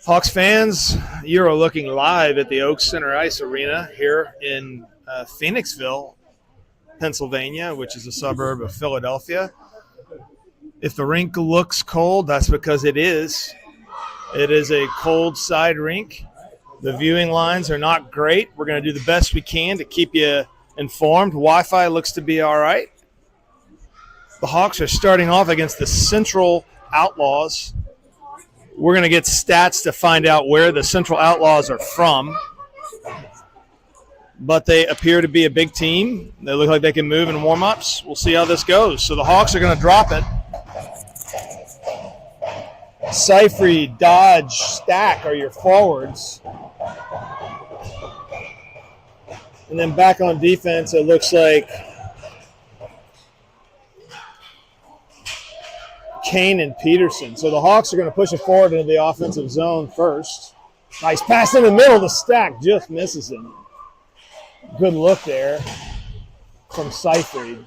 Hawks fans, you are looking live at the Oaks Center Ice Arena here in Phoenixville, Pennsylvania, which is a suburb of Philadelphia. If the rink looks cold, that's because it is. It is a cold side rink. The viewing lines are not great. We're going to do the best we can to keep you informed. Wi-Fi looks to be all right. The Hawks are starting off against the Central Outlaws. We're going to get stats to find out where the Central Outlaws are from. But they appear to be a big team. They look like they can move in warm-ups. We'll see how this goes. So the Hawks are going to drop it. Seyfried, Dodge, Stack are your forwards. And then back on defense, it looks like Kane and Peterson. So the Hawks are going to push it forward into the offensive zone first. Nice pass in the middle. The Stack just misses him. Good look there from Seyfried.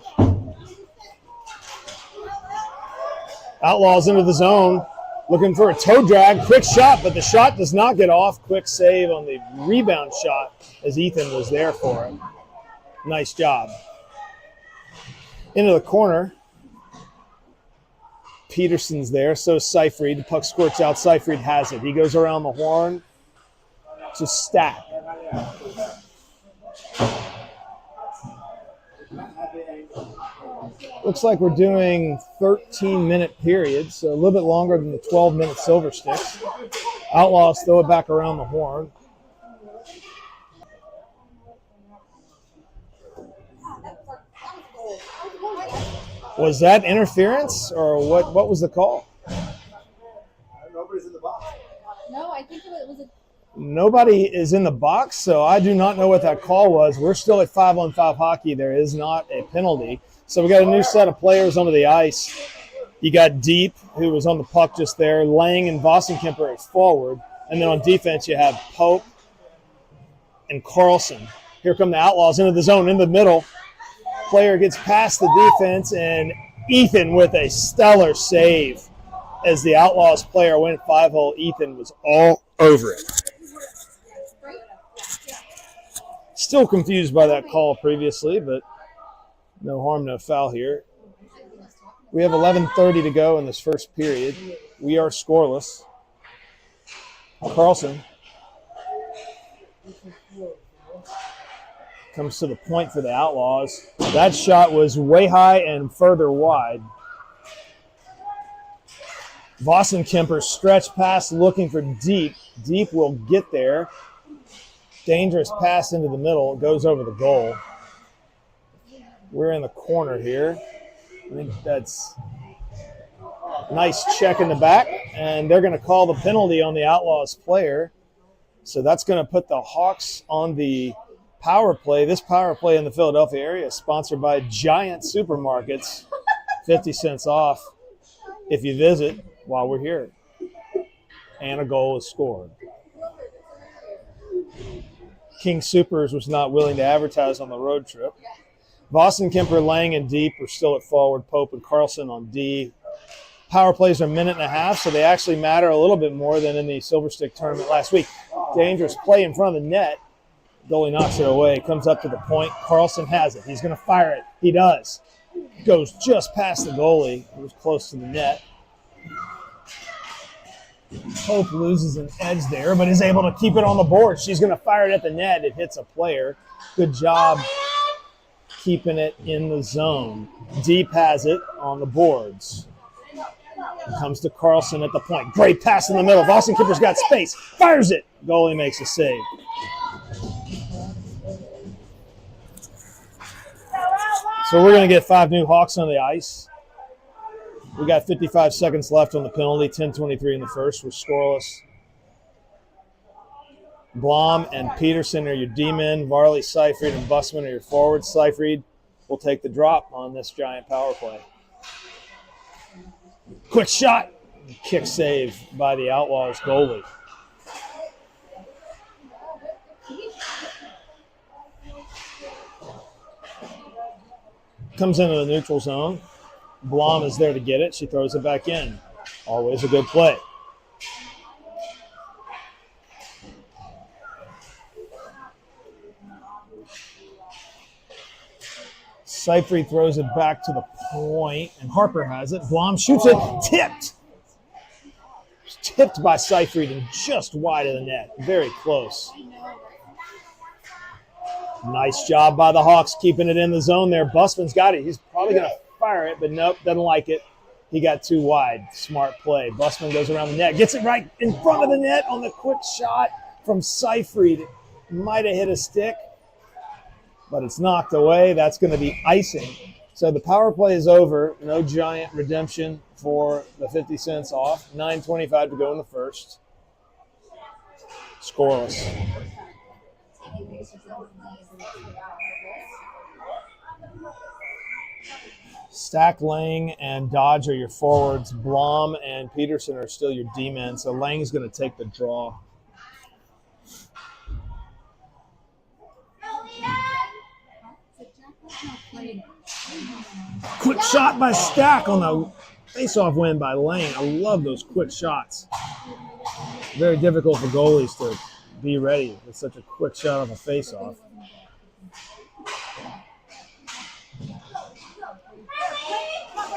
Outlaws into the zone. Looking for a toe drag. Quick shot, but the shot does not get off. Quick save on the rebound shot as Ethan was there for it. Nice job. Into the corner. Peterson's there, so Seyfried. The puck squirts out. Seyfried has it. He goes around the horn to Stack. Looks like we're doing 13-minute periods, so a little bit longer than the 12-minute Silver Sticks. Outlaws throw it back around the horn. Was that interference, or what was the call? Nobody's in the box. No, I think it was a... Nobody is in the box, so I do not know what that call was. We're still at 5-on-5 hockey. There is not a penalty. So we got a new set of players onto the ice. You got Deep, who was on the puck just there. Lang and Vosenkemper is forward. And then on defense, you have Pope and Carlson. Here come the Outlaws into the zone, in the middle. Player gets past the defense, and Ethan with a stellar save. As the Outlaws player went 5-hole, Ethan was all over it. Still confused by that call previously, but no harm, no foul here. We have 11:30 to go in this first period. We are scoreless. Carlson comes to the point for the Outlaws. That shot was way high and further wide. Vosenkemper stretch pass looking for Deep. Deep will get there. Dangerous pass into the middle. It goes over the goal. We're in the corner here. I think that's a nice check in the back. And they're going to call the penalty on the Outlaws player. So that's going to put the Hawks on the power play. This power play in the Philadelphia area is sponsored by Giant Supermarkets. 50 cents off if you visit while we're here. And a goal is scored. King Supers was not willing to advertise on the road trip. Vosenkemper, Lang, and Deep are still at forward. Pope and Carlson on D. Power plays are a minute and a half, so they actually matter a little bit more than in the Silver Stick tournament last week. Dangerous play in front of the net. Goalie knocks it away. Comes up to the point. Carlson has it. He's going to fire it. He does. Goes just past the goalie. It was close to the net. Pope loses an edge there, but is able to keep it on the board. She's going to fire it at the net. It hits a player. Good job keeping it in the zone. Deep has it on the boards. Comes to Carlson at the point. Great pass in the middle. Vosenkemper's got space. Fires it. Goalie makes a save. So we're going to get 5 new Hawks on the ice. We got 55 seconds left on the penalty, 10:23 in the first. We're scoreless. Blom and Peterson are your D-men. Varley, Seyfried, and Bussman are your forwards. Seyfried will take the drop on this giant power play. Quick shot. Kick save by the Outlaws goalie. Comes into the neutral zone. Blom is there to get it. She throws it back in. Always a good play. Seyfried throws it back to the point, and Harper has it. Blom shoots it, tipped. Tipped by Seyfried and just wide of the net. Very close. Nice job by the Hawks keeping it in the zone there. Busman's got it. He's probably going to fire it, but nope, doesn't like it. He got too wide. Smart play. Busman goes around the net. Gets it right in front of the net on the quick shot from Seyfried. Might have hit a stick, but it's knocked away. That's going to be icing. So the power play is over. No giant redemption for the 50 cents off. 9:25 to go in the first. Scoreless. Stack, Lang, and Dodge are your forwards. Blom and Peterson are still your D-men. So Lang's going to take the draw. Quick shot by Stack on the face-off win by Lang. I love those quick shots. Very difficult for goalies to be ready with such a quick shot off a face-off.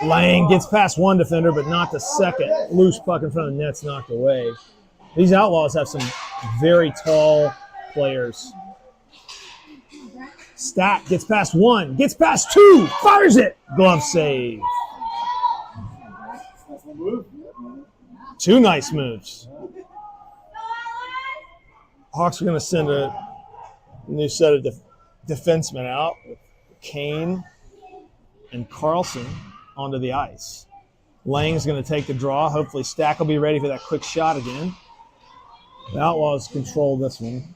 Lang gets past one defender, but not the second. Loose puck in front of the net's knocked away. These Outlaws have some very tall players. Stack gets past one, gets past two, fires it. Glove save. Two nice moves. Hawks are going to send a new set of defensemen out with Kane and Carlson onto the ice. Lang's going to take the draw. Hopefully Stack will be ready for that quick shot again. The Outlaws control this one.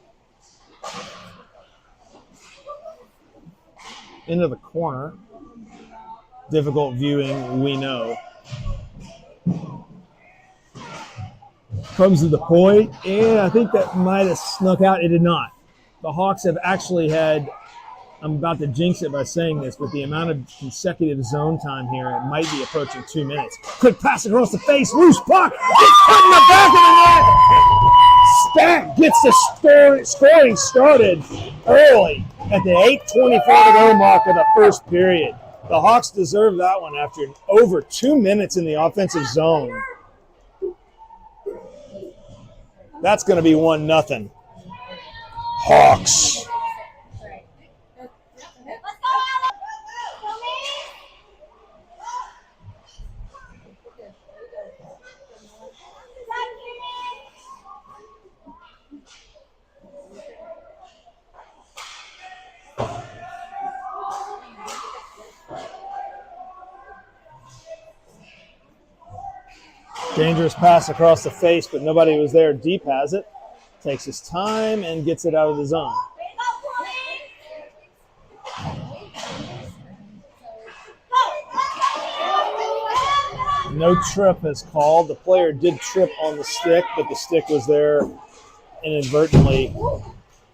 Into the corner. Difficult viewing, we know. Comes to the point, and I think that might have snuck out. It did not. The Hawks have actually had, I'm about to jinx it by saying this, but the amount of consecutive zone time here, it might be approaching 2 minutes. Quick pass across the face, loose puck, it's put in the back of the net. Stack gets the scoring started early at the 8:24 to go mark of the first period. The Hawks deserve that one after over 2 minutes in the offensive zone. That's going to be 1-0. Hawks. Dangerous pass across the face, but nobody was there. Deep has it. Takes his time and gets it out of the zone. No trip is called. The player did trip on the stick, but the stick was there inadvertently.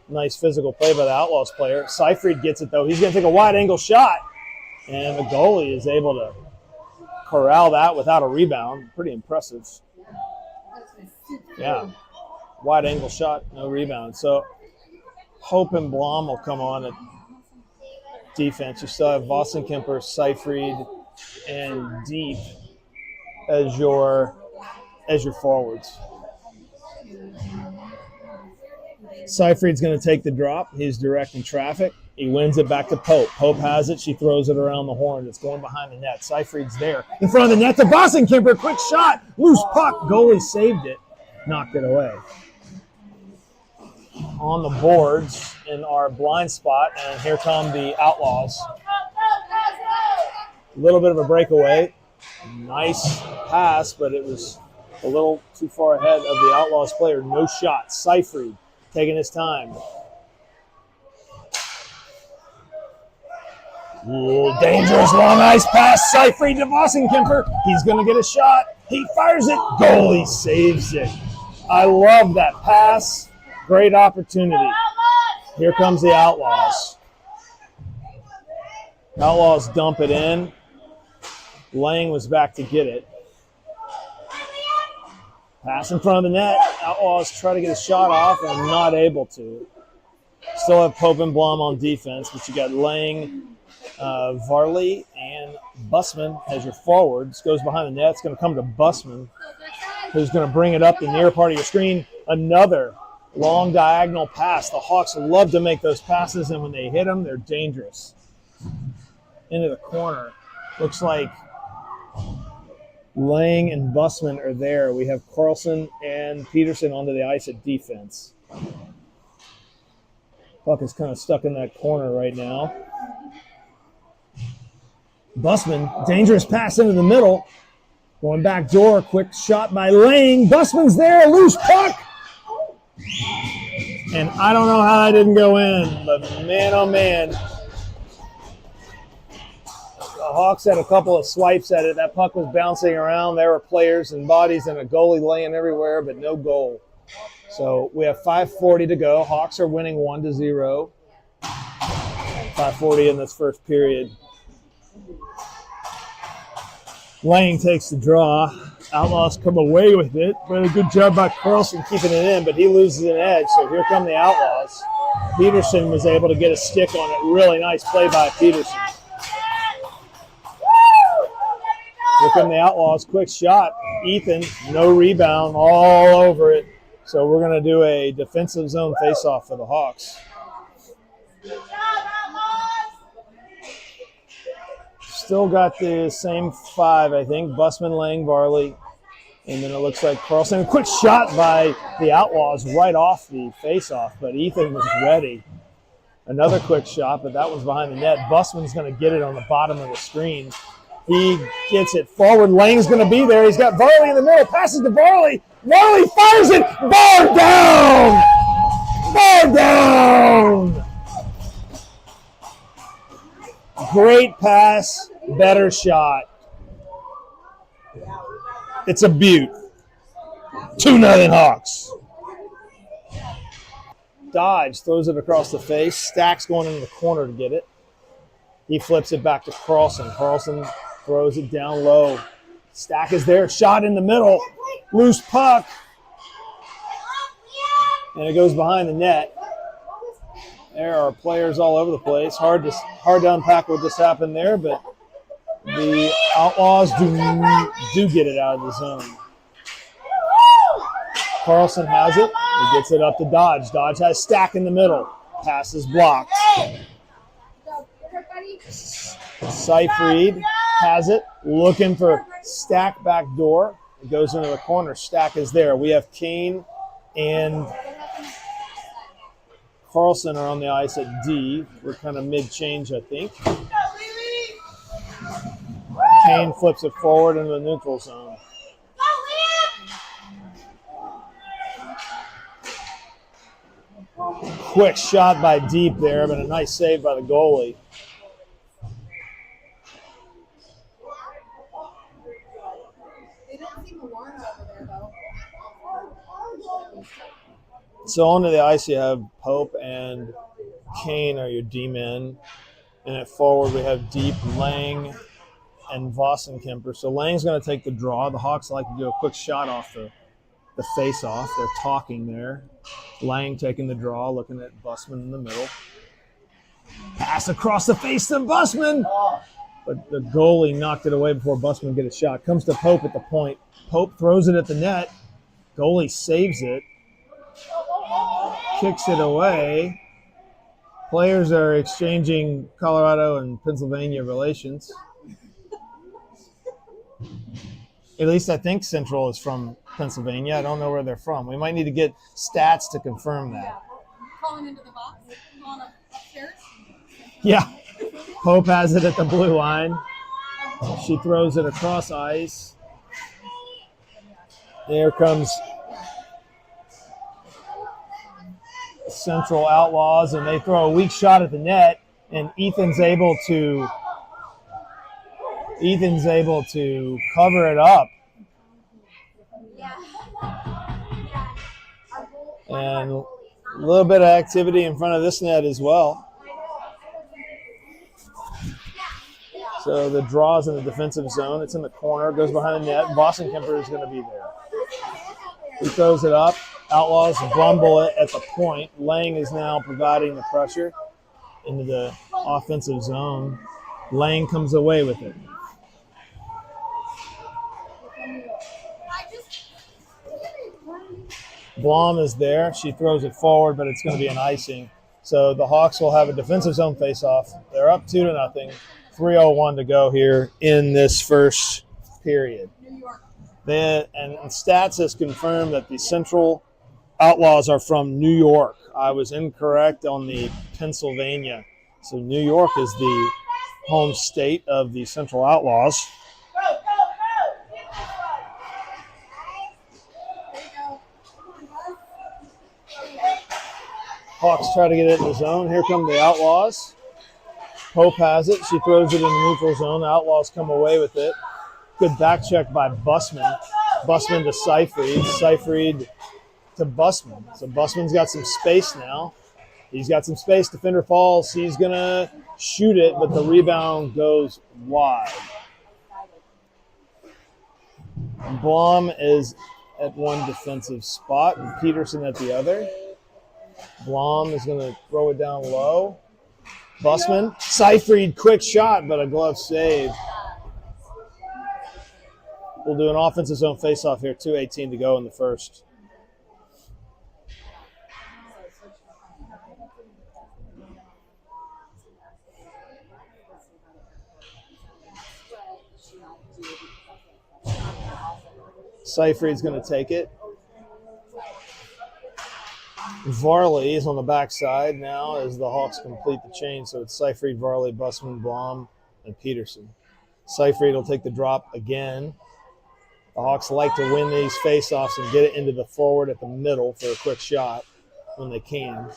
Nice physical play by the Outlaws player. Seyfried gets it, though. He's going to take a wide-angle shot, and the goalie is able to corral that without a rebound. Pretty impressive. Yeah. Wide-angle shot, no rebound. So Hope and Blom will come on at defense. You still have Vosenkemper, Seyfried, and Deep as your forwards. Seyfried's going to take the drop. He's directing traffic. He wins it back to Pope. Pope has it. She throws it around the horn. It's going behind the net. Seyfried's there. In front of the net to Vosenkemper. Quick shot. Loose puck. Goalie saved it. Knocked it away. On the boards in our blind spot, and here come the Outlaws. A little bit of a breakaway. Nice pass, but it was a little too far ahead of the Outlaws player. No shot. Seyfried taking his time. Ooh, dangerous long ice pass. Seyfried to Vosenkemper. He's going to get a shot. He fires it. Goalie saves it. I love that pass. Great opportunity. Here comes the Outlaws. Outlaws dump it in. Lang was back to get it. Pass in front of the net. Outlaws try to get a shot off and not able to. Still have Pope and Blom on defense, but you got Lang Varley and Busman as your forwards. Goes behind the net. It's going to come to Busman, who's going to bring it up the near part of your screen. Another long diagonal pass. The Hawks love to make those passes, and when they hit them, they're dangerous. Into the corner. Looks like Lang and Busman are there. We have Carlson and Peterson onto the ice at defense. Puck is kind of stuck in that corner right now. Busman, dangerous pass into the middle. Going back door, quick shot by Lang. Busman's there, loose puck. And I don't know how that didn't go in, but man, oh man. The Hawks had a couple of swipes at it. That puck was bouncing around. There were players and bodies and a goalie laying everywhere, but no goal. So we have 5:40 to go. Hawks are winning 1-0. 5:40 in this first period. Lang takes the draw. Outlaws come away with it, but a good job by Carlson keeping it in, but he loses an edge, so here come the Outlaws. Peterson was able to get a stick on it. Really nice play by Peterson. Here come the Outlaws. Quick shot. Ethan, no rebound, all over it. So we're going to do a defensive zone faceoff for the Hawks. Still got the same five, I think. Busman, Lang, Varley. And then it looks like Carlson. A quick shot by the Outlaws right off the faceoff, but Ethan was ready. Another quick shot, but that one's behind the net. Busman's going to get it on the bottom of the screen. He gets it forward. Lang's going to be there. He's got Varley in the middle. Passes to Varley. Varley fires it. Bar down. Bar down. Great pass. Better shot. It's a beaut. 2-0 Hawks. Dodge throws it across the face. Stack's going into the corner to get it. He flips it back to Carlson. Carlson throws it down low. Stack is there. Shot in the middle. Loose puck. And it goes behind the net. There are players all over the place. Hard to unpack what just happened there, but the Outlaws do get it out of the zone. Carlson has it. He gets it up to Dodge. Dodge has Stack in the middle. Pass is blocked. Seyfried has it. Looking for Stack back door. It goes into the corner. Stack is there. We have Kane and Carlson are on the ice at D. We're kind of mid-change, I think. Kane flips it forward into the neutral zone. Quick shot by Deep there, but a nice save by the goalie. So onto the ice you have Pope and Kane are your D-men. And at forward we have Deep, Lang, and Vossenkemper. So Lang's going to take the draw. The Hawks like to do a quick shot off the face-off. They're talking there. Lang taking the draw, looking at Busman in the middle. Pass across the face to Busman. But the goalie knocked it away before Busman get a shot. Comes to Pope at the point. Pope throws it at the net. Goalie saves it. Kicks it away. Players are exchanging Colorado and Pennsylvania relations. At least I think Central is from Pennsylvania. I don't know where they're from. We might need to get stats to confirm that. Calling into the box. Calling upstairs. Yeah. Pope has it at the blue line. She throws it across ice. There comes Central Outlaws, and they throw a weak shot at the net, and Ethan's able to cover it up. And a little bit of activity in front of this net as well. So the draw's in the defensive zone. It's in the corner. Goes behind the net. Vossenkemper is going to be there. He throws it up. Outlaws rumble it at the point. Lang is now providing the pressure into the offensive zone. Lang comes away with it. Blom is there. She throws it forward, but it's going to be an icing. So the Hawks will have a defensive zone face-off. They're up 2-0. 3:01 to go here in this first period. And Stats has confirmed that the Central Outlaws are from New York. I was incorrect on the Pennsylvania. So New York is the home state of the Central Outlaws. Hawks try to get it in the zone. Here come the Outlaws. Pope has it. She throws it in the neutral zone. The Outlaws come away with it. Good back check by Busman. Busman to Seyfried. Seyfried to Busman. So Busman's got some space now. He's got some space. Defender falls. He's going to shoot it, but the rebound goes wide. Blom is at one defensive spot and Peterson at the other. Blom is going to throw it down low. Busman. Seyfried, quick shot, but a glove save. We'll do an offensive zone faceoff here. 2:18 to go in the first. Seyfried's going to take it. Varley is on the backside now as the Hawks complete the chain. So it's Seyfried, Varley, Busman, Blom, and Peterson. Seyfried will take the drop again. The Hawks like to win these faceoffs and get it into the forward at the middle for a quick shot when they can.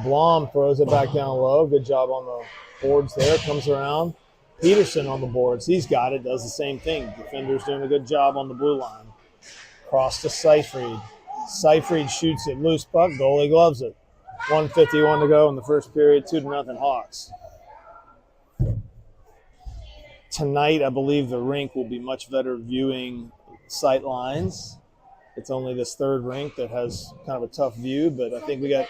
Blom throws it back down low. Good job on the boards there. Comes around. Peterson on the boards. He's got it. Does the same thing. Defender's doing a good job on the blue line. Cross to Seyfried. Seyfried shoots it. Loose puck. Goalie gloves it. 1:51 to go in the first period. 2-0 Hawks. Tonight, I believe the rink will be much better viewing sight lines. It's only this third rink that has kind of a tough view, but I think we got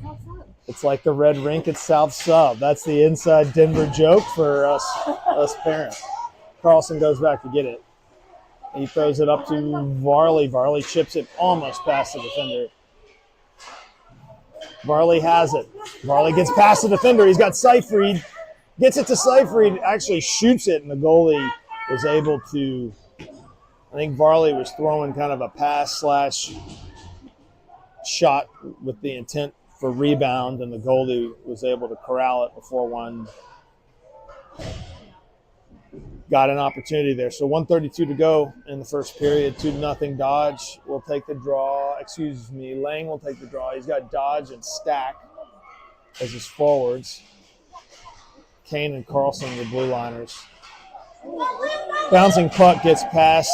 – it's like the red rink at South Sub. That's the inside Denver joke for us parents. Carlson goes back to get it. He throws it up to Varley. Varley chips it almost past the defender. Varley has it. Varley gets past the defender. He's got Seyfried. Gets it to Seyfried. Actually shoots it, and the goalie was able to – I think Varley was throwing kind of a pass/shot with the intent for rebound, and the goalie was able to corral it before one got an opportunity there. So 1:32 to go in the first period. 2-0 Dodge will take the draw. Lang will take the draw. He's got Dodge and Stack as his forwards. Kane and Carlson, the blue liners. Bouncing puck gets past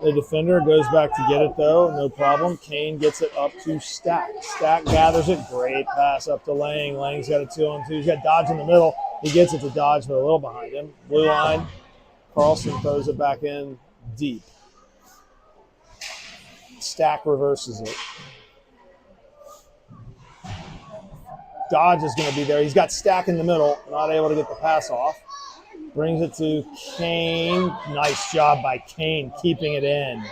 the defender, goes back to get it though, no problem. Kane gets it up to Stack. Stack gathers it, great pass up to Lang. Lang's got a 2-on-2. He's got Dodge in the middle. He gets it to Dodge, but a little behind him. Blue line, Carlson throws it back in deep. Stack reverses it. Dodge is going to be there. He's got Stack in the middle, not able to get the pass off. Brings it to Kane. Nice job by Kane keeping it in.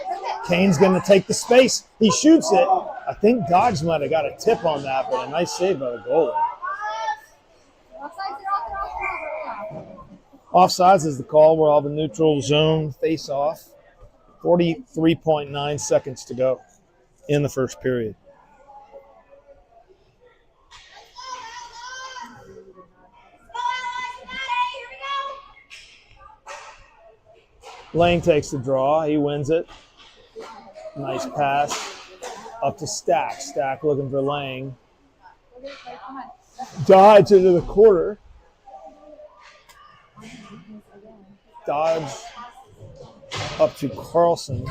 Kane's going to take the space. He shoots it. I think Dodge might have got a tip on that, but a nice save by the goalie. Offsides is the call. We'll have a neutral zone face-off. 43.9 seconds to go in the first period. Lang takes the draw. He wins it. Nice pass up to Stack. Stack looking for Lang. Dodge into the quarter. Dodge up to Carlson.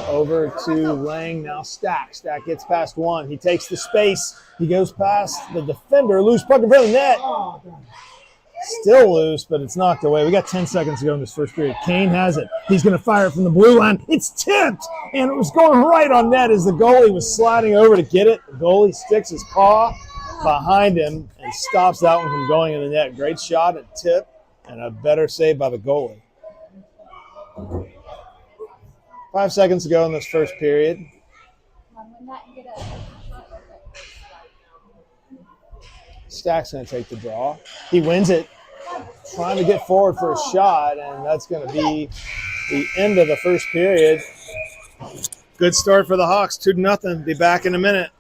Over to Lang, now Stack. Stack gets past one. He takes the space. He goes past the defender. Loose puck in front of the net. Still loose, but it's knocked away. We got 10 seconds to go in this first period. Kane has it. He's going to fire it from the blue line. It's tipped, and it was going right on net as the goalie was sliding over to get it. The goalie sticks his paw behind him and stops that one from going in the net. Great shot at tip, and a better save by the goalie. 5 seconds to go in this first period. Stack's going to take the draw. He wins it, trying to get forward for a shot, and that's going to be the end of the first period. Good start for the Hawks, 2-0. Be back in a minute.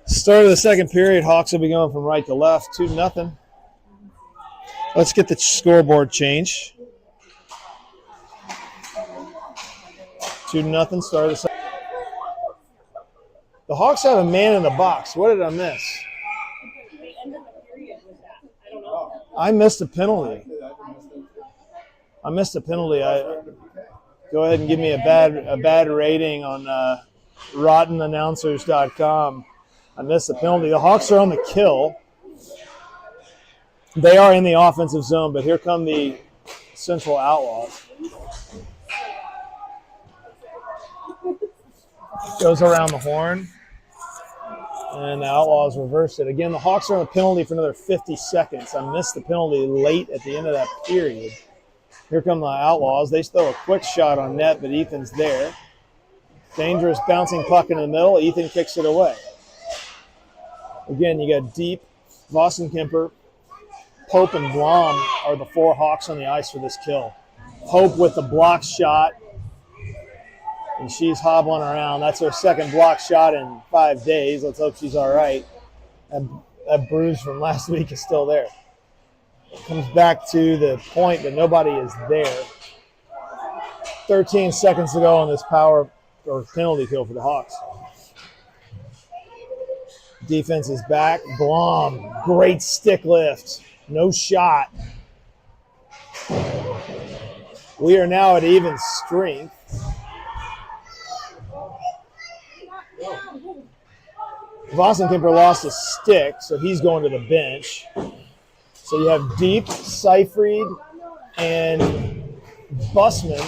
Start of the second period, Hawks will be going from right to left, 2-0. Let's get the scoreboard change. 2-0, start of the second. The Hawks have a man in the box. What did I miss? I missed a penalty. I go ahead and give me a bad rating on rottenannouncers.com. I missed the penalty. The Hawks are on the kill. They are in the offensive zone, but here come the Central Outlaws. Goes around the horn, and the Outlaws reverse it. Again, the Hawks are on a penalty for another 50 seconds. I missed the penalty late at the end of that period. Here come the Outlaws. They throw a quick shot on net, but Ethan's there. Dangerous bouncing puck in the middle. Ethan kicks it away. Again, you got deep. Boston Kemper, Pope, and Blom are the four Hawks on the ice for this kill. Pope with the block shot, and she's hobbling around. That's her second block shot in 5 days. Let's hope she's all right. That bruise from last week is still there. Comes back to the point, but nobody is there. 13 seconds to go on this power or penalty kill for the Hawks. Defense is back. Blom, great stick lift. No shot. We are now at even strength. Boston Kemper lost a stick, so he's going to the bench. So you have Deep, Seyfried, and Bussman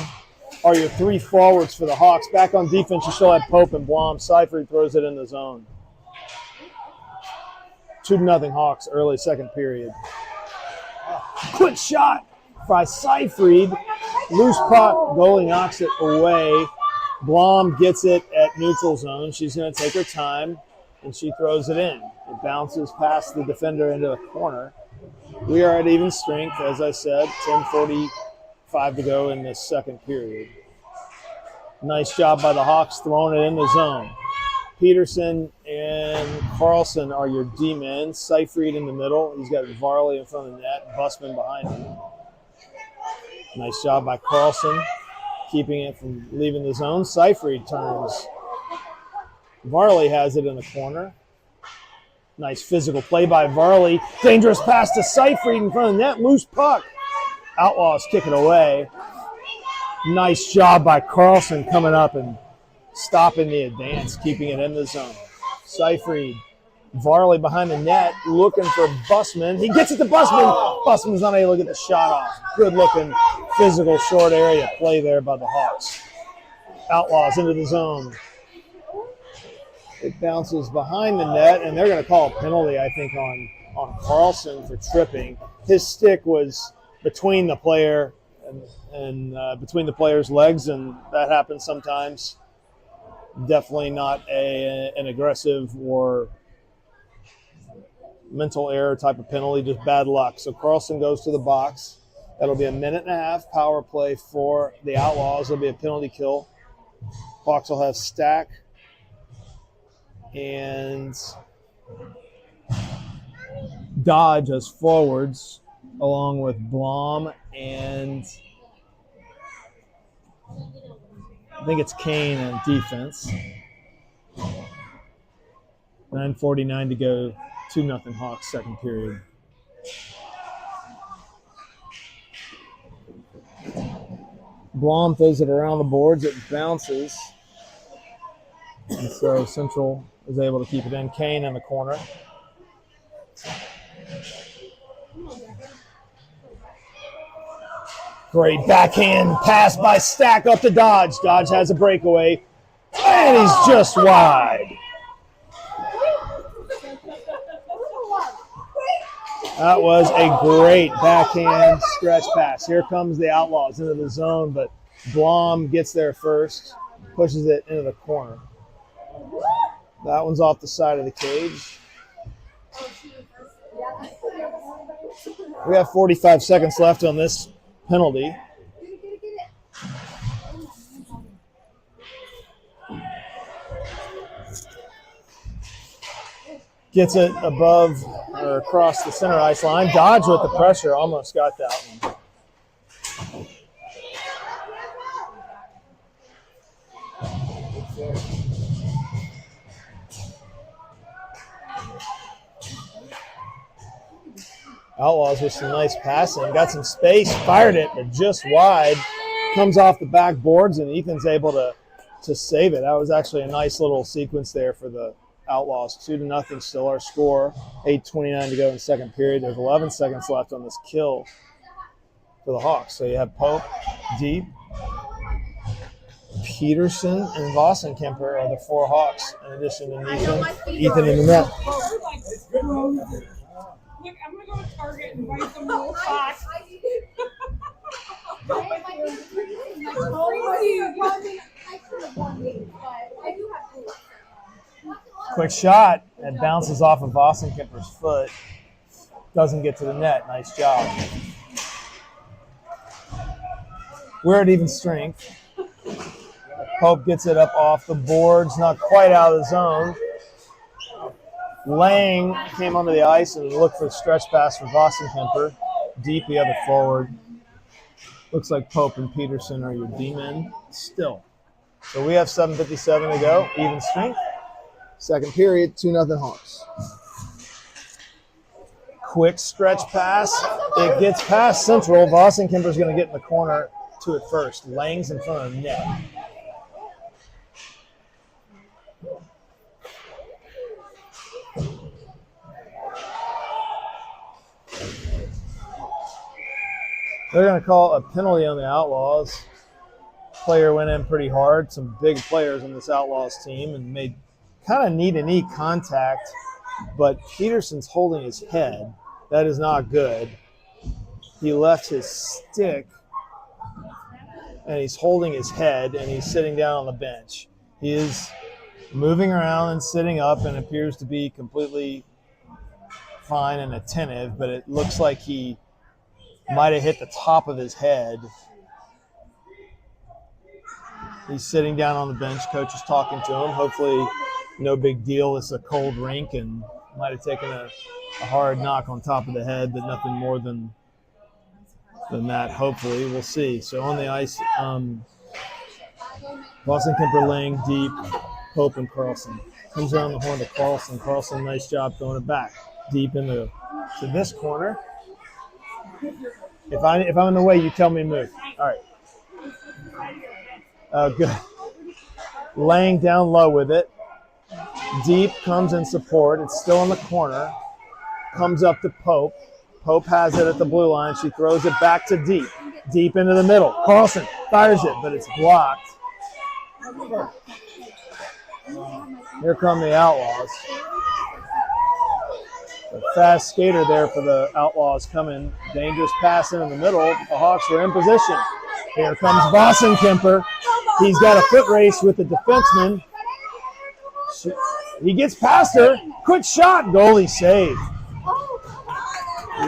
are your three forwards for the Hawks. Back on defense, you still have Pope and Blom. Seyfried throws it in the zone. 2-0 Hawks, early second period. Quick shot by Seyfried. Loose puck, goalie knocks it away. Blom gets it at neutral zone. She's going to take her time, and she throws it in. It bounces past the defender into the corner. We are at even strength, as I said, 10:45 to go in the second period. Nice job by the Hawks throwing it in the zone. Peterson and Carlson are your D-men. Seyfried in the middle. He's got Varley in front of the net. Busman behind him. Nice job by Carlson, keeping it from leaving the zone. Seyfried turns. Varley has it in the corner. Nice physical play by Varley. Dangerous pass to Seyfried in front of the net. Loose puck. Outlaws kick it away. Nice job by Carlson coming up and stopping the advance, keeping it in the zone. Seyfried, Varley behind the net, looking for Busman. He gets it to Busman. Busman's unable to get the shot off. Good looking physical short area play there by the Hawks. Outlaws into the zone. It bounces behind the net, and they're going to call a penalty, I think, on Carlson for tripping. His stick was between the player and between the player's legs, and that happens sometimes. Definitely not an aggressive or mental error type of penalty, just bad luck. So Carlson goes to the box. That'll be a 1.5-minute power play for the Outlaws. It'll be a penalty kill. Hawks will have Stack and Dodge as forwards, along with Blom and I think it's Kane on defense. 9:49 to go. 2-0 Hawks, second period. Blom throws it around the boards. It bounces. And so Central is able to keep it in. Kane in the corner. Great backhand pass by Stack up to Dodge. Dodge has a breakaway, and he's just wide. That was a great backhand stretch pass. Here comes the Outlaws into the zone, but Blom gets there first, pushes it into the corner. That one's off the side of the cage. We have 45 seconds left on this penalty. Gets it above or across the center ice line. Dodge with the pressure. Almost got that one. Outlaws with some nice passing. Got some space. Fired it, but just wide. Comes off the backboards, and Ethan's able to save it. That was actually a nice little sequence there for the Outlaws. 2-0 still our score. 8:29 to go in the second period. There's 11 seconds left on this kill for the Hawks. So you have Pope deep. Peterson and Vossenkemper are the four Hawks, in addition to Ethan in the net. Look, I'm going to go to Target and buy some little socks. Quick shot. It bounces off of Vossenkemper's foot. Doesn't get to the net. Nice job. We're at even strength. Pope gets it up off the boards. Not quite out of the zone. Lang came onto the ice and looked for the stretch pass for Vossenkemper. Deep the other forward. Looks like Pope and Peterson are your D-men still. So we have 7:57 to go. Even strength. Second period, 2-0 Hawks. Quick stretch pass. It gets past Central. Vossenkemper's going to get in the corner to it first. Lang's in front of the net. They're going to call a penalty on the Outlaws. Player went in pretty hard. Some big players on this Outlaws team and made kind of knee-to-knee contact, but Peterson's holding his head. That is not good. He left his stick, and he's holding his head, and he's sitting down on the bench. He is moving around and sitting up and appears to be completely fine and attentive, but it looks like he might have hit the top of his head. He's sitting down on the bench. Coach is talking to him. Hopefully, no big deal. It's a cold rink and might have taken a hard knock on top of the head, but nothing more than that. Hopefully, we'll see. So on the ice, Boston Kemper laying deep. Pope and Carlson comes around the horn to Carlson. Carlson, nice job throwing it back deep into to this corner. If I'm in the way, you tell me to move. All right. Good. Laying down low with it. Deep comes in support. It's still in the corner. Comes up to Pope. Pope has it at the blue line. She throws it back to deep. Deep into the middle. Carlson fires it, but it's blocked. Here come the Outlaws. A fast skater there for the Outlaws coming. Dangerous pass into the middle. The Hawks were in position. Here comes Boston Kemper. He's got a foot race with the defenseman. He gets past her. Quick shot. Goalie save.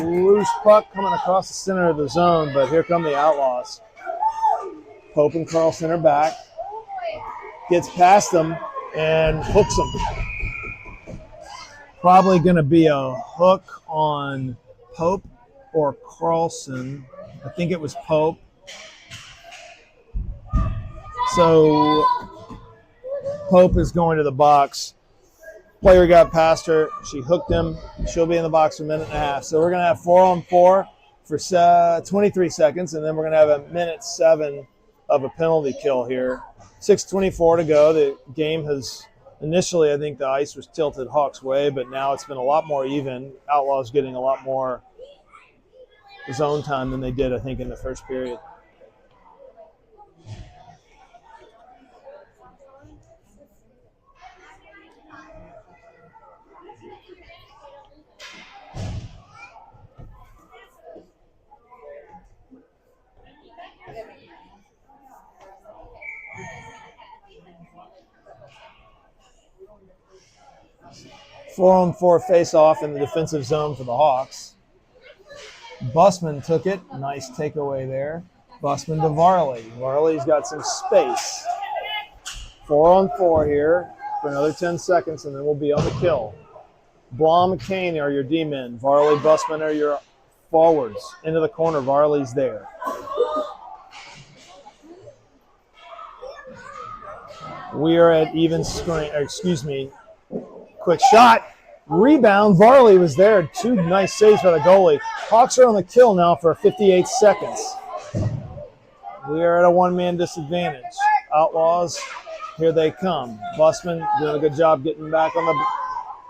Loose puck coming across the center of the zone, but here come the Outlaws. Pope and Carlson are back. Gets past them and hooks them. Probably going to be a hook on Pope or Carlson. I think it was Pope. So Pope is going to the box. Player got past her. She hooked him. She'll be in the box for a minute and a half. So we're going to have 4-on-4 for 23 seconds, and then we're going to have a minute 7 of a penalty kill here. 6:24 to go. The game has initially, I think the ice was tilted Hawks' way, but now it's been a lot more even. Outlaws getting a lot more zone time than they did, I think, in the first period. Four-on-4 face-off in the defensive zone for the Hawks. Busman took it. Nice takeaway there. Busman to Varley. Varley's got some space. 4-on-4 here for another 10 seconds, and then we'll be on the kill. Blom and Kane are your D-men. Varley, Busman are your forwards. Into the corner, Varley's there. We are at even strength. Quick shot. Rebound. Varley was there. 2 nice saves by the goalie. Hawks are on the kill now for 58 seconds. We are at a one-man disadvantage. Outlaws, here they come. Busman doing a good job getting back on the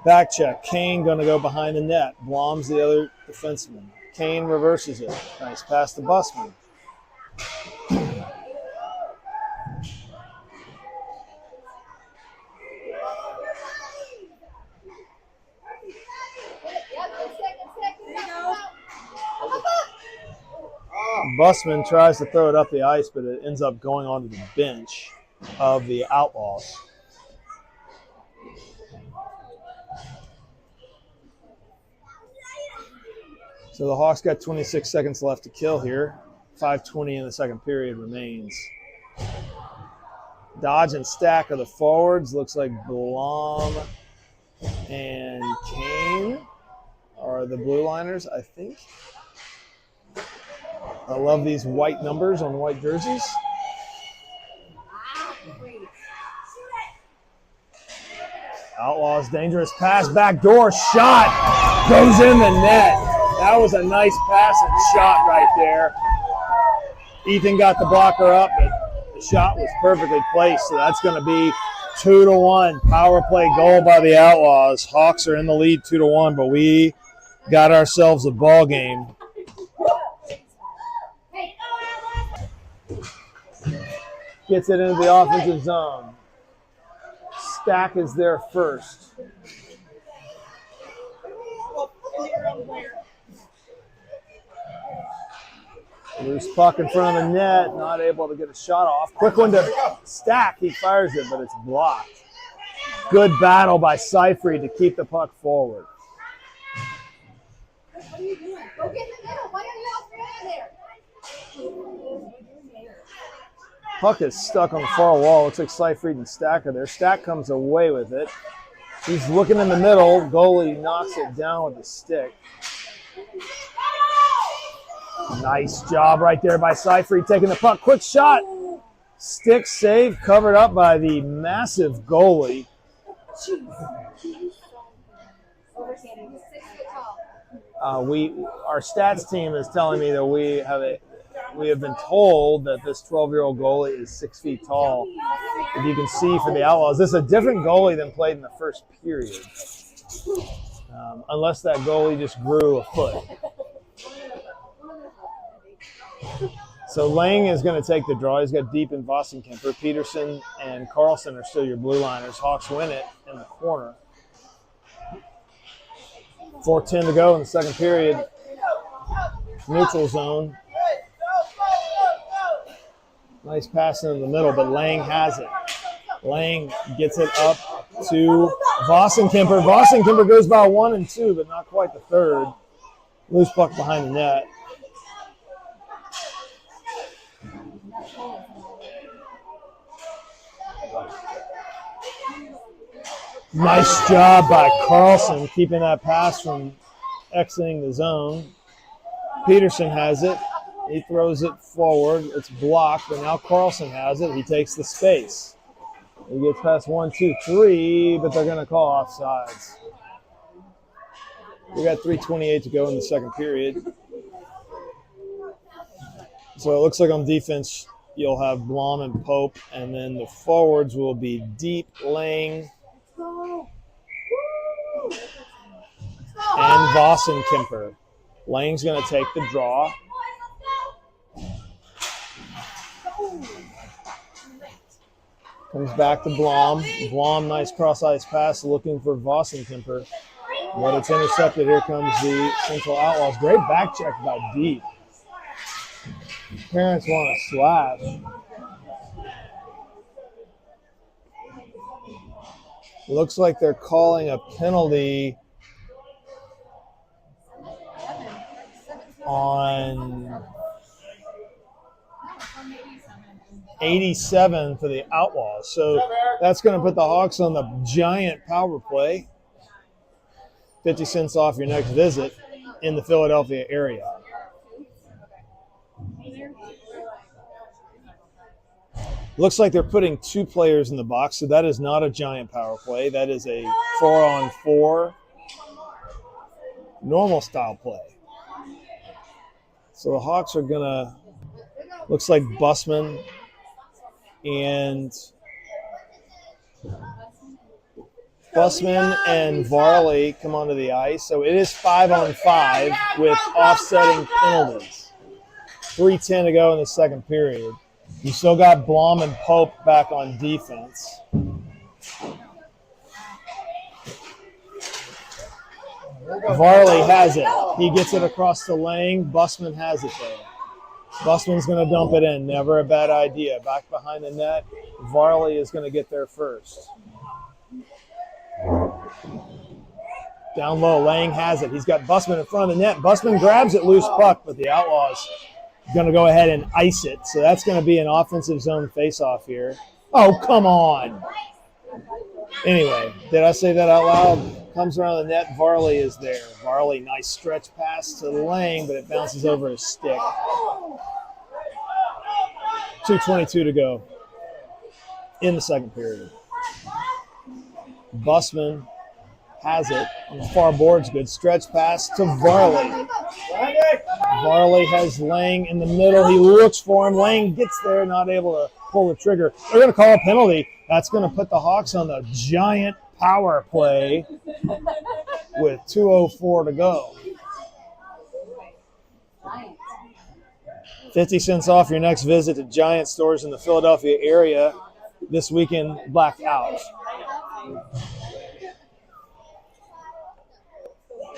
back check. Kane going to go behind the net. Blom's the other defenseman. Kane reverses it. Nice pass to Busman. Busman tries to throw it up the ice, but it ends up going onto the bench of the Outlaws. So the Hawks got 26 seconds left to kill here. 5:20 in the second period remains. Dodge and stack of the forwards. Looks like Blom and Kane are the blue liners, I think. I love these white numbers on white jerseys. Outlaws, dangerous pass, backdoor shot, goes in the net. That was a nice pass and shot right there. Ethan got the blocker up, but the shot was perfectly placed, so that's going to be 2-1. Power play goal by the Outlaws. Hawks are in the lead 2-1, but we got ourselves a ball game. Gets it into the offensive zone. Stack is there first. Loose puck in front of the net, not able to get a shot off. Quick one to Stack. He fires it, but it's blocked. Good battle by Seyfried to keep the puck forward. you doing? Go get in the middle. Why are you all three over there? Puck is stuck on the far wall. Looks like Seyfried and Stack are there. Stack comes away with it. He's looking in the middle. Goalie knocks it down with a stick. Nice job right there by Seyfried taking the puck. Quick shot. Stick save covered up by the massive goalie. Our stats team is telling me that we have been told that this 12-year-old goalie is 6 feet tall. If you can see for the Outlaws, this is a different goalie than played in the first period. Unless that goalie just grew a foot. So Lang is going to take the draw. He's got Deep and Vossen-Kemper. Peterson and Carlson are still your blue liners. Hawks win it in the corner. 4:10 to go in the second period. Neutral zone. Nice pass into the middle, but Lang has it. Lang gets it up to Vossen-Kemper. Vossen-Kemper goes by 1 and 2, but not quite the third. Loose puck behind the net. Nice job by Carlson keeping that pass from exiting the zone. Peterson has it. He throws it forward. It's blocked, but now Carlson has it. He takes the space. He gets past 1, 2, 3, but they're going to call offsides. We got 3:28 to go in the second period. So it looks like on defense you'll have Blom and Pope, and then the forwards will be Deep, Lang, and Vossen-Kemper. Lang's going to take the draw. Comes back to Blom. Blom, nice cross-ice pass looking for Vossen-Kemper. But it's intercepted. Here comes the Central Outlaws. Great back check by Deep. Parents want to slash. Looks like they're calling a penalty on 87 for the Outlaws. So that's going to put the Hawks on the giant power play. 50 cents off your next visit in the Philadelphia area. Looks like they're putting 2 players in the box, so that is not a giant power play. That is a 4-on-4 normal style play. So the Hawks are going to, looks like Busman and Varley come onto the ice. So it is 5-on-5 with offsetting penalties. 3:10 to go in the second period. You still got Blom and Pope back on defense. Varley has it. He gets it across to Lang. Busman has it there. Busman's going to dump it in. Never a bad idea. Back behind the net. Varley is going to get there first. Down low, Lang has it. He's got Busman in front of the net. Busman grabs it, loose puck, but the Outlaws are going to go ahead and ice it. So that's going to be an offensive zone faceoff here. Oh, come on. Anyway, did I say that out loud? Comes around the net. Varley is there. Varley, nice stretch pass to Lang, but it bounces over his stick. 2:22 to go in the second period. Busman has it on the far boards. Good stretch pass to Varley. Varley has Lang in the middle. He looks for him. Lang gets there, not able to pull the trigger. They're going to call a penalty. That's going to put the Hawks on the giant power play with 2:04 to go. 50 cents off your next visit to Giant stores in the Philadelphia area this weekend. Blacked out.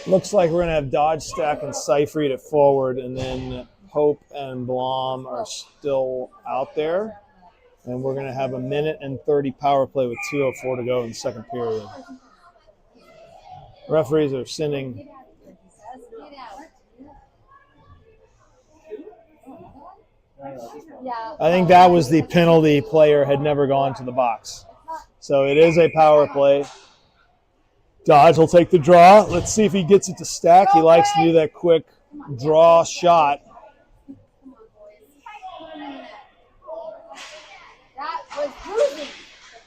Looks like we're going to have Dodge, Stack, and Seyfried at forward, and then Pope and Blom are still out there. And we're going to have a 1:30 power play with 2:04 to go in the second period. Referees are sending Yeah. I think that was the penalty. Player had never gone to the box. So it is a power play. Dodge will take the draw. Let's see if he gets it to stack. He likes to do that quick draw shot. That was losing.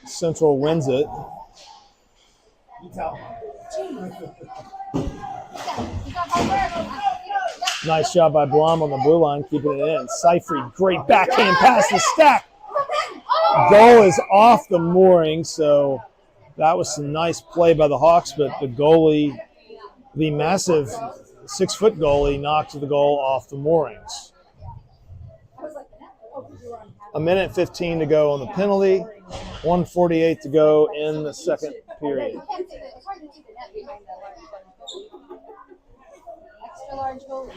Central wins it. You tell him. Nice job by Blom on the blue line, keeping it in. Seifried, great backhand pass to Stack. Goal is off the mooring, so that was some nice play by the Hawks, but the goalie, the massive 6-foot goalie, knocked the goal off the moorings. A minute 15 to go on the penalty, 1:48 to go in the second period. Extra large goalies.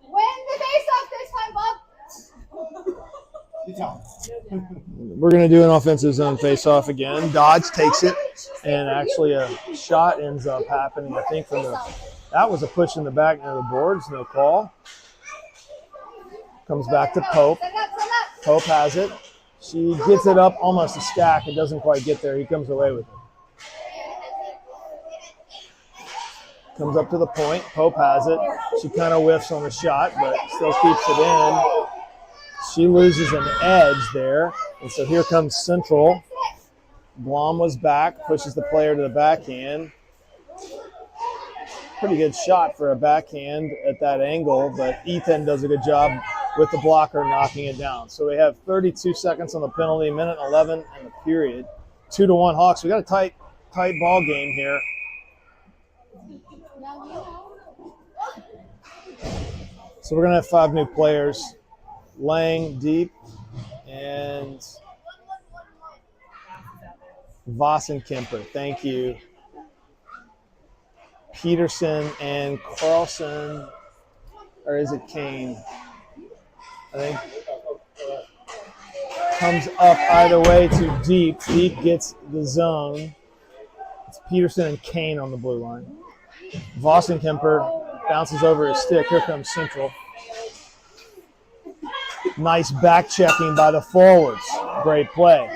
Win the face-off this time, Bob. You tell him. We're going to do an offensive zone face-off again. Dodge takes it, and actually a shot ends up happening, I think, from the – that was a push in the back near the boards, no call. Comes back to Pope. Pope has it. She gets it up almost a stack. It doesn't quite get there. He comes away with it. Comes up to the point. Pope has it. She kind of whiffs on the shot, but still keeps it in. She loses an edge there. And so here comes Central. Blom was back, pushes the player to the backhand. Pretty good shot for a backhand at that angle, but Ethan does a good job with the blocker knocking it down. So we have 32 seconds on the penalty, minute 11 in the period. 2-1 Hawks. We got a tight ball game here. So we're going to have 5 new players. Lang deep and Vossenkemper. Thank you. Peterson and Carlson, or is it Kane? I think comes up either way to deep. Deep gets the zone. It's Peterson and Kane on the blue line. Vossenkemper bounces over his stick. Here comes Central. Nice back checking by the forwards. Great play.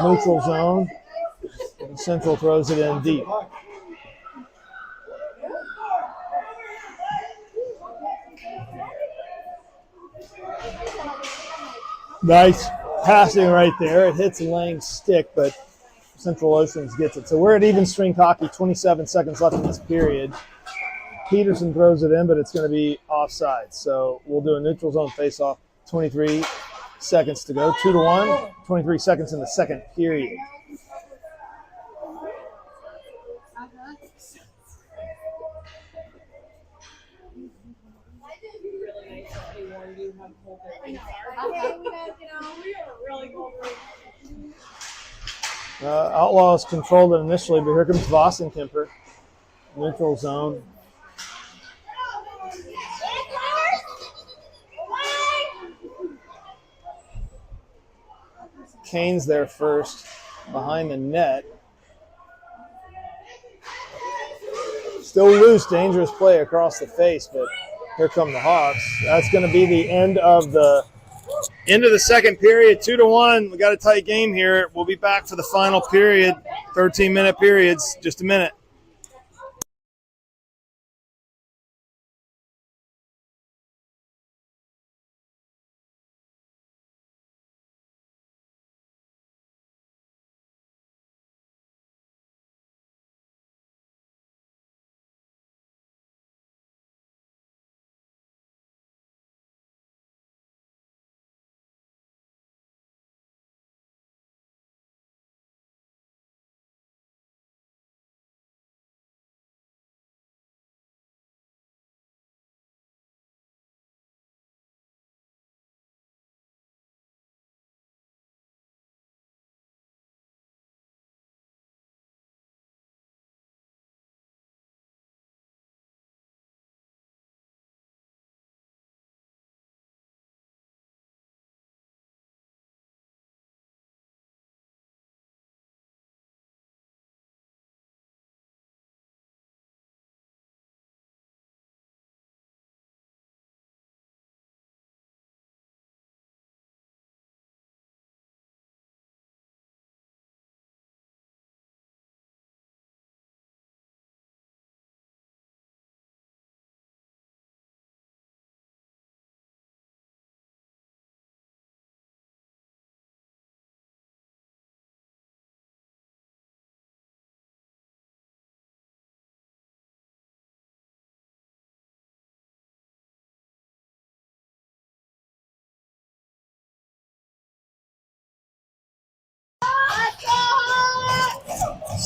Neutral zone. Central throws it in deep. Nice passing right there. It hits Lang's stick, but Central Oceans gets it. So we're at even strength hockey, 27 seconds left in this period. Peterson throws it in, but it's going to be offside. So we'll do a neutral zone face-off. 23 seconds to go. 2-1. 23 seconds in the second period. Outlaws controlled it initially, but here comes Vossenkemper. Neutral zone. Kane's there first, behind the net. Still loose, dangerous play across the face, but here come the Hawks. That's going to be the end of the second period, 2-1. We got a tight game here. We'll be back for the final period, 13-minute periods, just a minute.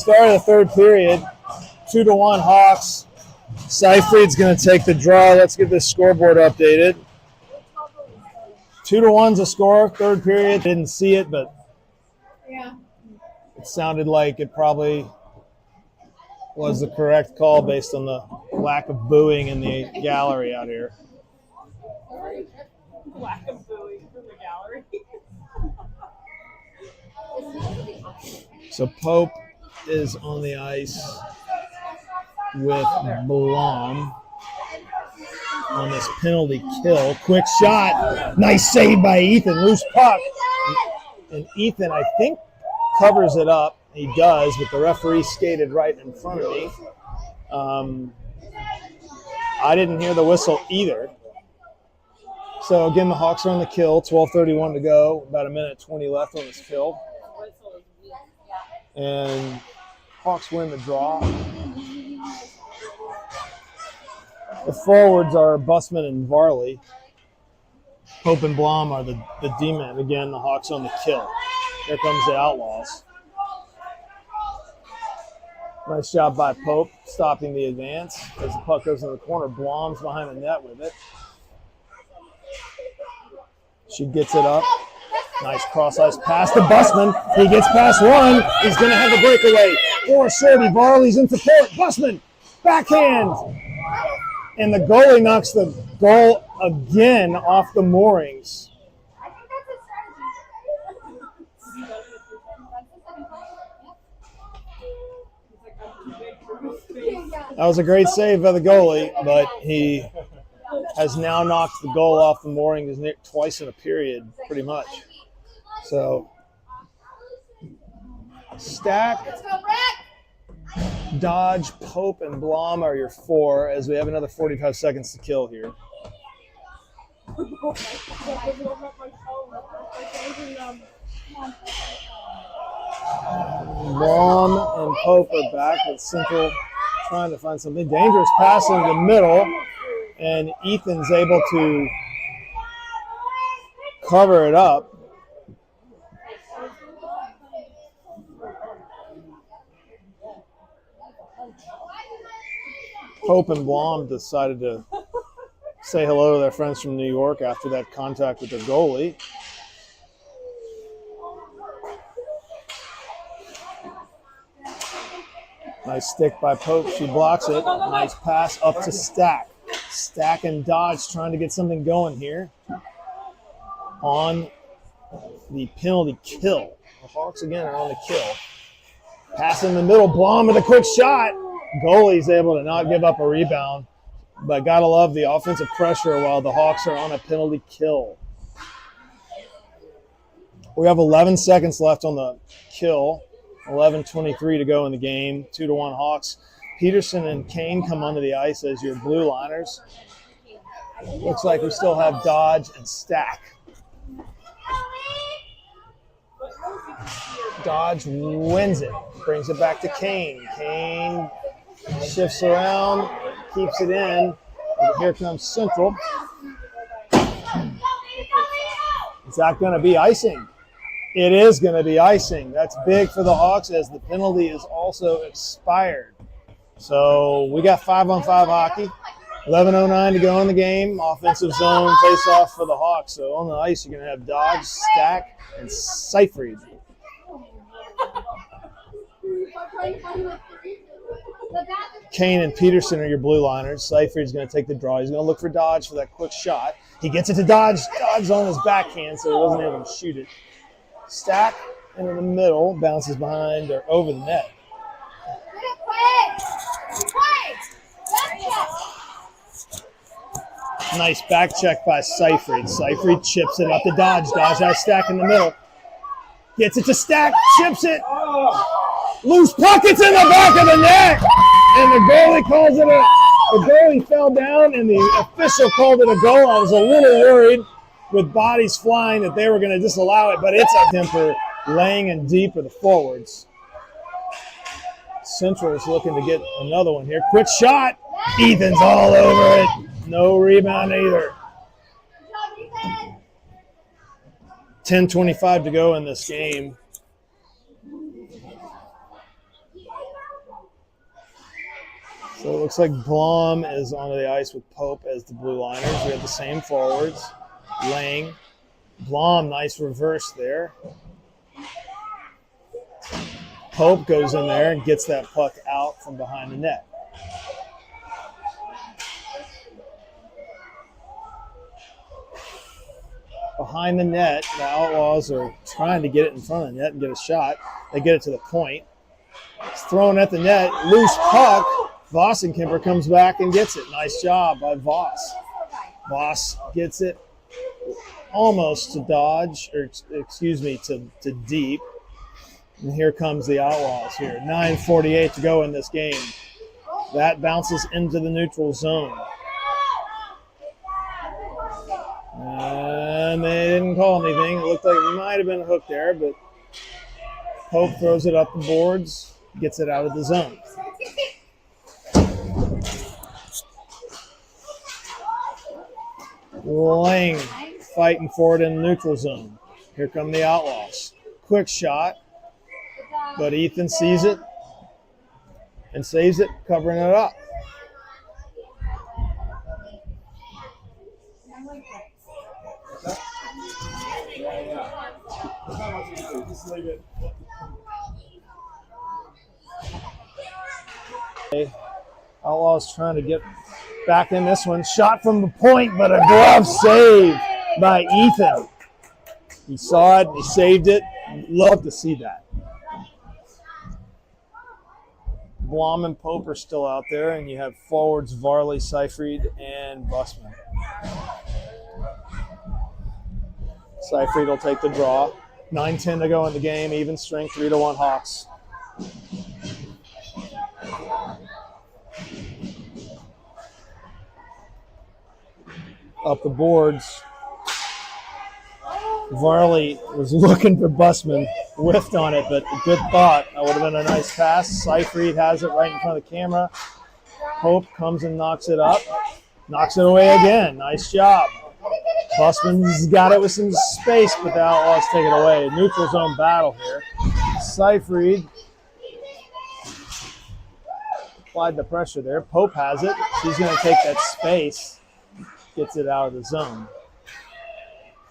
Start of the third period. 2-1 Hawks. Seyfried's going to take the draw. Let's get this scoreboard updated. 2-1's a score. Third period. Didn't see it, but Yeah. it sounded like it probably was the correct call based on the lack of booing in the gallery out here. Lack of booing from the gallery. So Pope is on the ice with Blom on this penalty kill. Quick shot. Nice save by Ethan. Loose puck. And Ethan, I think, covers it up. He does, but the referee skated right in front of me. I didn't hear the whistle either. So, again, the Hawks are on the kill. 12:31 to go. About a minute 20 left on this kill. And Hawks win the draw. The forwards are Busman and Varley. Pope and Blom are the D-men. Again, the Hawks on the kill. Here comes the Outlaws. Nice job by Pope, stopping the advance. As the puck goes in the corner, Blom's behind the net with it. She gets it up. Nice cross-ice pass to Busman. He gets past one. He's going to have the breakaway. 4:30. Varley's in support. Busman, backhand. And the goalie knocks the goal again off the moorings. I think that's a strategy. That was a great save by the goalie, but he has now knocked the goal off the moorings twice in a period, pretty much. So, Stack, Let's go, Brett! Dodge, Pope, and Blom are your four as we have another 45 seconds to kill here. Blom and Pope are back with Central trying to find something. Dangerous pass in the middle, and Ethan's able to cover it up. Pope and Blom decided to say hello to their friends from New York after that contact with their goalie. Nice stick by Pope. She blocks it. Nice pass up to Stack. Stack and Dodge trying to get something going here on the penalty kill. The Hawks again are on the kill. Pass in the middle. Blom with a quick shot. Goalie's able to not give up a rebound, but gotta love the offensive pressure while the Hawks are on a penalty kill. We have 11 seconds left on the kill. 11:23 to go in the game. 2-1 Hawks. Peterson and Kane come onto the ice as your blue liners. Looks like we still have Dodge and Stack. Dodge wins it. Brings it back to Kane. Kane shifts around, keeps it in. And here comes Central. Is that going to be icing? It is going to be icing. That's big for the Hawks as the penalty is also expired. So we got 5-on-5 hockey. 11:09 to go in the game. Offensive zone face-off for the Hawks. So on the ice, you're going to have Dodge, Stack, and Seyfried. Kane and Peterson are your blue liners. Seyfried's going to take the draw. He's going to look for Dodge for that quick shot. He gets it to Dodge. Dodge on his backhand, so he wasn't able to shoot it. Stack into the middle, bounces behind or over the net. Nice back check by Seyfried. Seyfried chips it up to Dodge. Dodge has Stack in the middle. Gets it to Stack, chips it. Loose pockets in the back of the net. And the goalie calls it the goalie fell down and the official called it a goal. I was a little worried with bodies flying that they were going to disallow it, but it's a temper laying in deep for the forwards. Central is looking to get another one here. Quick shot. Ethan's all over it. No rebound either. 10:25 to go in this game. So it looks like Blom is onto the ice with Pope as the blue liners. We have the same forwards. Lang. Blom, nice reverse there. Pope goes in there and gets that puck out from behind the net. Behind the net, the Outlaws are trying to get it in front of the net and get a shot. They get it to the point. It's thrown at the net. Loose puck. Vossenkemper comes back and gets it. Nice job by Voss. Voss gets it almost to dodge, or excuse me, to deep. And here comes the Outlaws here. 9:48 to go in this game. That bounces into the neutral zone. And they didn't call anything. It looked like it might have been a hook there, but Pope throws it up the boards, gets it out of the zone. Lang fighting for it in the neutral zone. Here come the Outlaws. Quick shot, but Ethan sees it and saves it, covering it up. Just leave it. Outlaws trying to get back in this one. Shot from the point, but a glove save by Ethan. He saw it, he saved it. Love to see that. Blom and Pope are still out there, and you have forwards Varley, Seyfried, and Bussman. Seyfried will take the draw. 9:10 to go in the game. Even strength, 3-1 Hawks. Up the boards. Varley was looking for Bussman, whiffed on it, but a good thought. That would have been a nice pass. Seyfried has it right in front of the camera. Pope comes and knocks it up. Knocks it away again. Nice job. Bussman's got it with some space, but the Outlaws take it away. Neutral zone battle here. Seyfried applied the pressure there. Pope has it. She's going to take that space. Gets it out of the zone.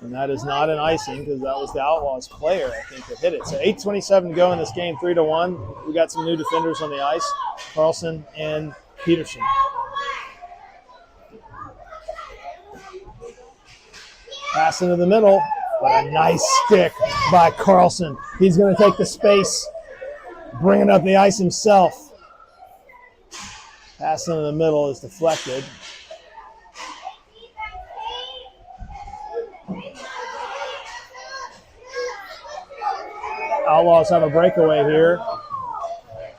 And that is not an icing because that was the Outlaws player, I think, that hit it. So 8:27 to go in this game, 3-1. We got some new defenders on the ice, Carlson and Peterson. Pass into the middle, but a nice stick by Carlson. He's going to take the space, bringing up the ice himself. Pass into the middle is deflected. Outlaws have a breakaway here.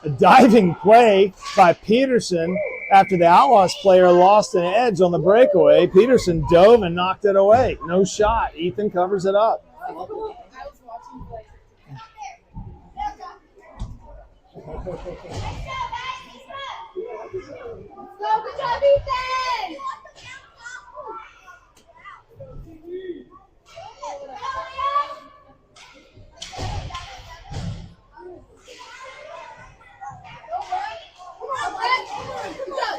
A diving play by Peterson after the Outlaws player lost an edge on the breakaway. Peterson dove and knocked it away. No shot. Ethan covers it up. I was watching play. Go, good job, Ethan!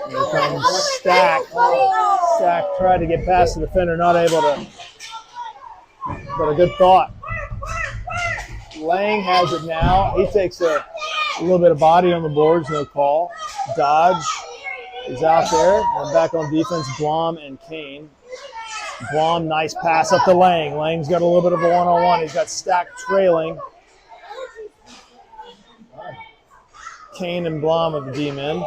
Here comes Stack. Stack tried to get past the defender, not able to. But a good thought. Lang has it now. He takes a little bit of body on the boards, no call. Dodge is out there. And back on defense, Blom and Kane. Blom, nice pass up to Lang. Lang's got a little bit of a one-on-one. He's got Stack trailing. Kane and Blom of the D-men.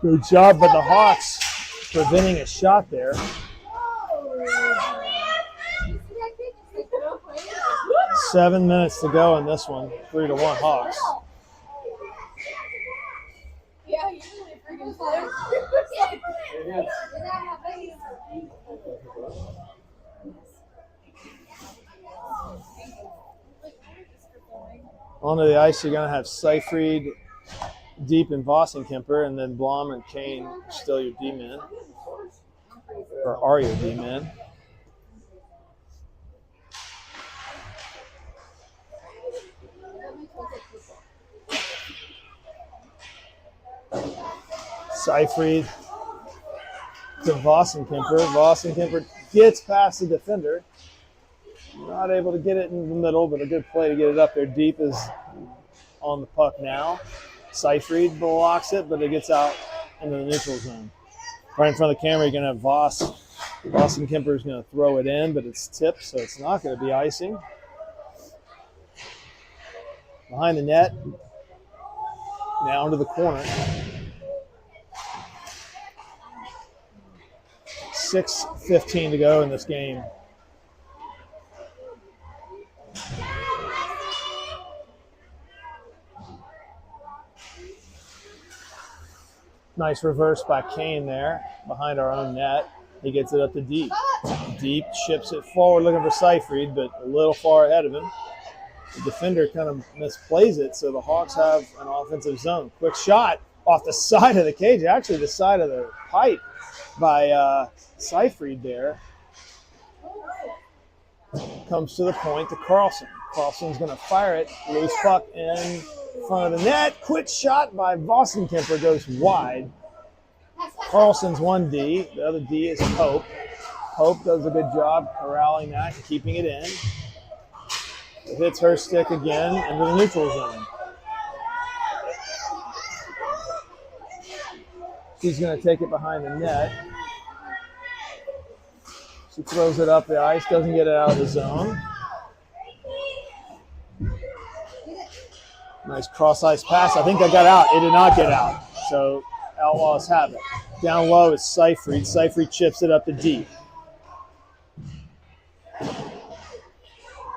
Good job by the Hawks preventing a shot there. 7 minutes to go in this one. 3-1 Hawks. Yeah, you're really freaking fun. Onto the ice, you're going to have Seyfried, Deep, and Vossenkemper, and then Blom and Kane are still your D-men. Or are your D-men. Seyfried to Vossenkemper. Vossenkemper gets past the defender. Not able to get it in the middle, but a good play to get it up there. Deep is on the puck now. Seyfried blocks it, but it gets out into the neutral zone. Right in front of the camera, you're going to have Vossenkemper is going to throw it in, but it's tipped, so it's not going to be icing. Behind the net, down to the corner. 6:15 to go in this game. Nice reverse by Kane there, behind our own net. He gets it up to Deep. Deep chips it forward, looking for Seyfried, but a little far ahead of him. The defender kind of misplays it, so the Hawks have an offensive zone. Quick shot off the side of the cage, actually the side of the pipe by Seyfried there. Comes to the point to Carlson. Carlson's going to fire it. Loose puck in front of the net. Quick shot by Vossenkemper goes wide. Carlson's one D. The other D is Pope. Pope does a good job corralling that and keeping it in. It hits her stick again into the neutral zone. She's going to take it behind the net. She throws it up the ice, doesn't get it out of the zone. Nice cross-ice pass. I think that got out. It did not get out. So Outlaws have it. Down low is Seyfried. Seyfried chips it up to Deep.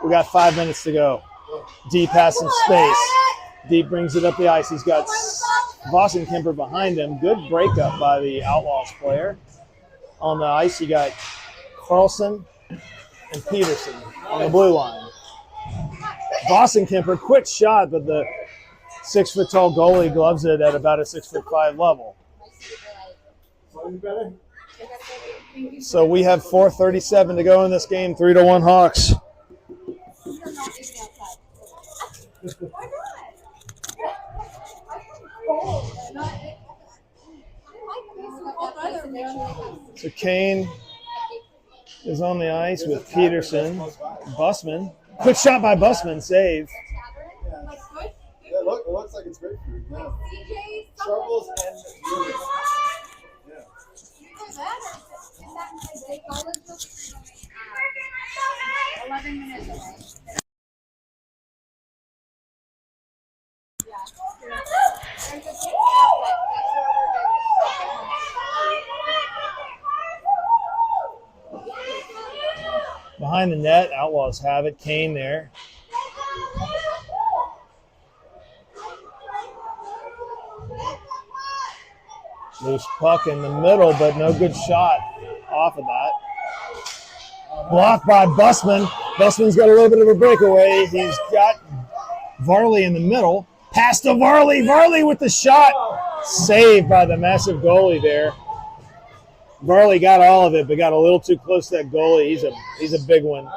We got 5 minutes to go. Deep has some space. Deep brings it up the ice. He's got Vossenkemper behind him. Good breakup by the Outlaws player. On the ice, you got Carlson and Peterson on the blue line. Vossenkemper, quick shot, but the 6-foot-tall goalie gloves it at about a 6'5" level. So we have 4:37 to go in this game. 3-1 Hawks. So Kane is on the ice with Peterson. Busman. Quick shot by Busman. Save. Yeah, it looks like it's grapefruit. Yeah. Troubles and yeah. 11 minutes away. Behind the net, Outlaws have it. Kane there. Loose puck in the middle, but no good shot off of that. Blocked by Busman. Busman's got a little bit of a breakaway. He's got Varley in the middle. Pass to Varley. Varley with the shot. Saved by the massive goalie there. Varley got all of it, but got a little too close to that goalie. He's a big one.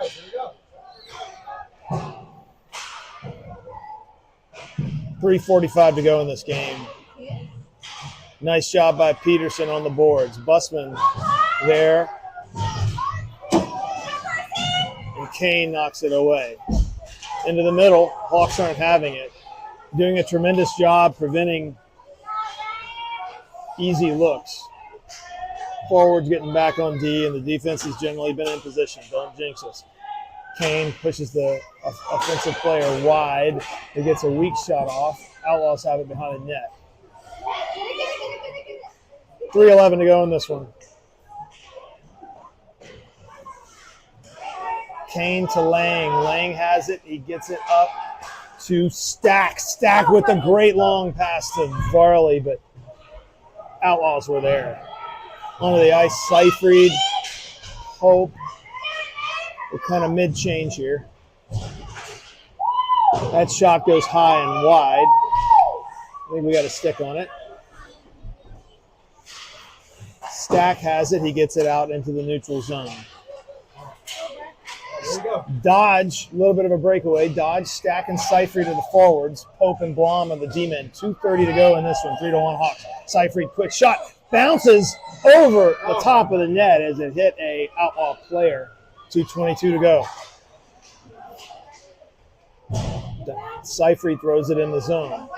3:45 to go in this game. Nice job by Peterson on the boards. Busman there. And Kane knocks it away. Into the middle. Hawks aren't having it. Doing a tremendous job preventing easy looks. Forwards getting back on D, and the defense has generally been in position. Don't jinx us. Kane pushes the offensive player wide. He gets a weak shot off. Outlaws have it behind the net. 3:11 to go in this one. Kane to Lang. Lang has it. He gets it up to Stack. Stack with a great long pass to Varley, but Outlaws were there. Onto the ice, Seyfried, Hope. We're kind of mid-change here. That shot goes high and wide. I think we got a stick on it. Stack has it. He gets it out into the neutral zone. There you go. Dodge, a little bit of a breakaway. Dodge, Stack, and Seyfried to the forwards. Pope and Blom are the D-men. 2:30 to go in this one. 3-1 Hawks. Seyfried, quick shot. Bounces over the top of the net as it hit a Outlaw player. 2:22 to go. Seyfried throws it in the zone.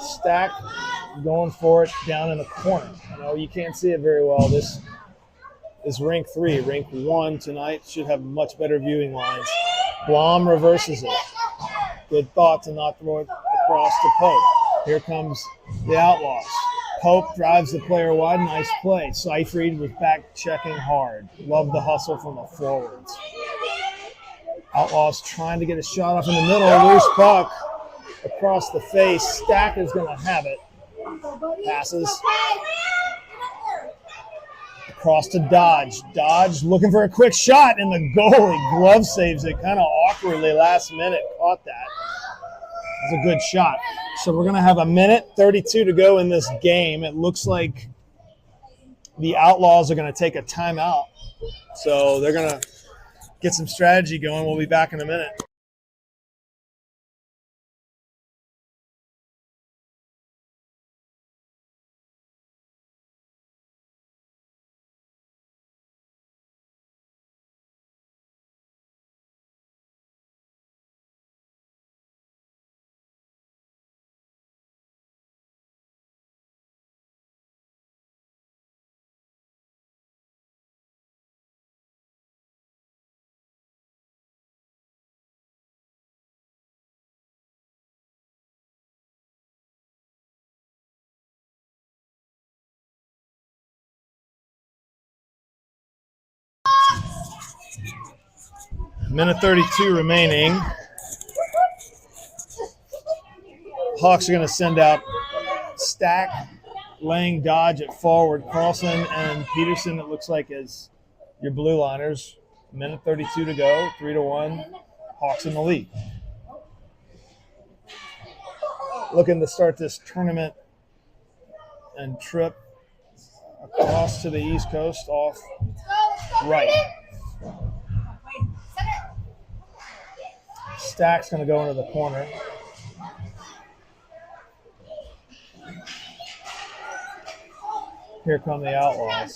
Stack going for it down in the corner. I know you can't see it very well. This is rink 3. Rink 1 tonight should have much better viewing lines. Blom reverses it. Good thought to not throw it across to Pope. Here comes the Outlaws. Pope drives the player wide. Nice play. Seyfried was back checking hard. Love the hustle from the forwards. Outlaws trying to get a shot off in the middle. Loose puck across the face. Stack is going to have it. Passes across to Dodge. Dodge looking for a quick shot, and the goalie glove saves it kind of awkwardly last minute. Caught that. It's a good shot. So we're going to have a minute 32 to go in this game. It looks like the Outlaws are going to take a timeout. So they're going to get some strategy going. We'll be back in a minute. Minute 32 remaining. Hawks are going to send out Stack, laying Dodge at forward. Carlson and Peterson, it looks like, as your blue liners. Minute 32 to go. 3-1. Hawks in the lead. Looking to start this tournament and trip across to the East Coast off right. Stack's going to go into the corner. Here come the Outlaws.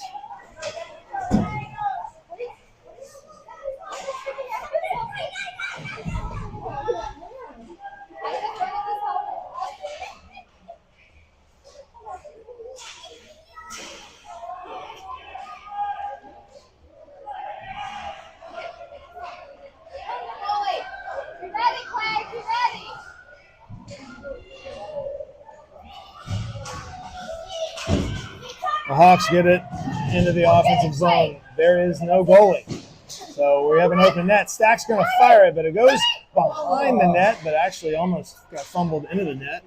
The Hawks get it into the offensive zone. There is no goalie. So we have an open net. Stack's going to fire it, but it goes behind the net, but actually almost got fumbled into the net.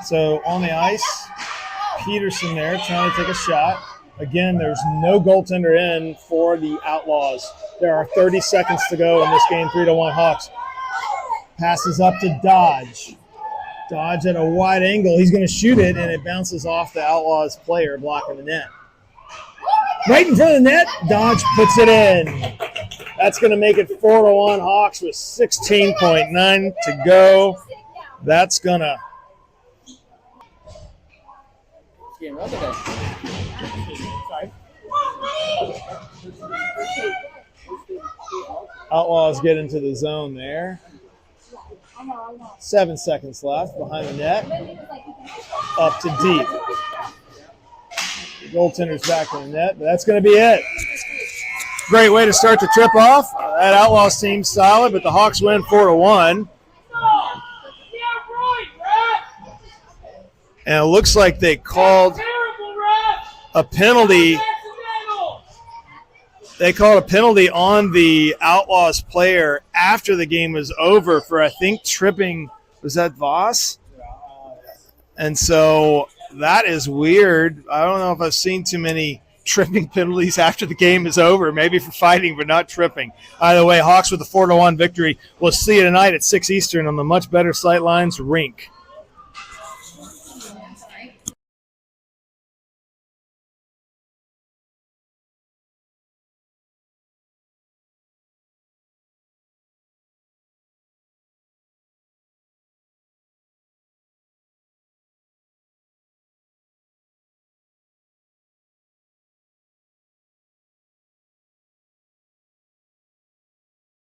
So on the ice, Peterson there trying to take a shot. Again, there's no goaltender in for the Outlaws. There are 30 seconds to go in this game, 3-1 Hawks. Passes up to Dodge. Dodge at a wide angle. He's going to shoot it, and it bounces off the Outlaws player blocking the net. Right in front of the net, Dodge puts it in. That's going to make it 4-1 Hawks with 16.9 to go. That's going to... Outlaws get into the zone there. 7 seconds left behind the net. Up to deep. The goaltender's back in the net, but that's going to be it. Great way to start the trip off. That Outlaws team's solid, but the Hawks win 4-1. And it looks like they called a penalty. They called a penalty on the Outlaws player after the game was over for, I think, tripping. Was that Voss? And so that is weird. I don't know if I've seen too many tripping penalties after the game is over. Maybe for fighting, but not tripping. Either way, Hawks with a 4-1 victory. We'll see you tonight at 6 Eastern on the much better sightlines Rink.